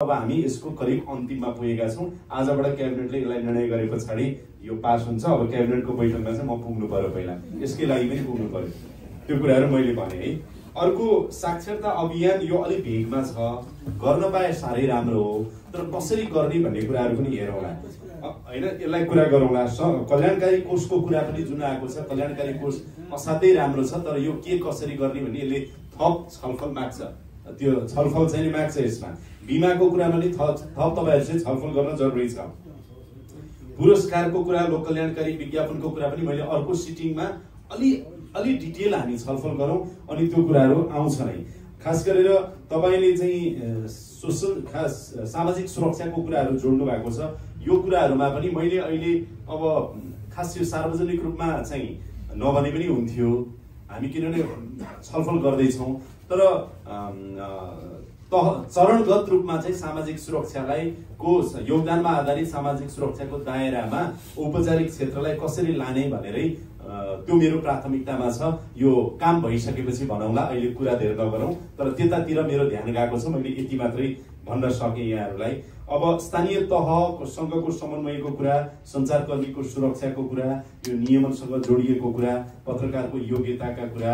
अब हामी यसको करिब अन्तिममा पुगेका छौं। आजबाट क्याबिनेटले यसलाई निर्णय गरे पछाडि यो पास हुन्छ। अब क्याबिनेटको बैठकमा चाहिँ म पुग्नु पर्यो, पहिला यसकै लागि पनि पुग्नु पर्यो। त्यो कुराहरु मैले भने है। अर्को साक्षरता अभियान यो अलि भेगमा छ, गर्न पाए साह्रै राम्रो हो, तर कसरी गर्ने भन्ने कुराहरु पनि हेरौँला हैन। यसलाई कुरा गरौँला। कल्याणकारी कोषको कुरा पनि जुन आएको छ, कल्याणकारी कोष असाध्यै राम्रो छ, तर यो के कसरी गर्ने भन्ने यसले थप छलफल माग्छ। त्यो छलफल चाहिँ नि माग्छ। यसमा बीमाको कुरामा नि थप तपाईहरुले छलफल गर्न जरुरी छ। पुरस्कारको कुरा, लोक कल्याणकारी विज्ञापनको कुरा पनि मैले अर्को सिटिङमा अलि डिटेल हामी छलफल गरौँ, अनि त्यो कुराहरु आउँछ नै। खास गरेर तपाईले चाहिँ सामाजिक सुरक्षाको कुराहरु जोड्नु भएको छ। यो कुराहरुमा पनि मैले अहिले अब खास यो सार्वजनिक रूपमा चाहिँ नभने पनि हुन्थ्यो, हामी किनभने छलफल गर्दै छौं, तर चरणगत रूपमा चाहिँ सामाजिक सुरक्षालाई को योगदानमा आधारित सामाजिक सुरक्षाको दायरामा औपचारिक क्षेत्रलाई कसरी लाने भनेरै त्यो मेरो प्राथमिकतामा छ। यो काम भइसकेपछि भनौँला, अहिले कुरा धेर नगरौँ, तर त्यतातिर मेरो ध्यान गएको छ। मैले यति मात्रै भन्न सके यहाँहरूलाई। अब स्थानीय तहसँगको समन्वयको कुरा, सञ्चारकर्मीको सुरक्षाको कुरा, यो नियमनसँग जोडिएको कुरा, पत्रकारको योग्यताका कुरा,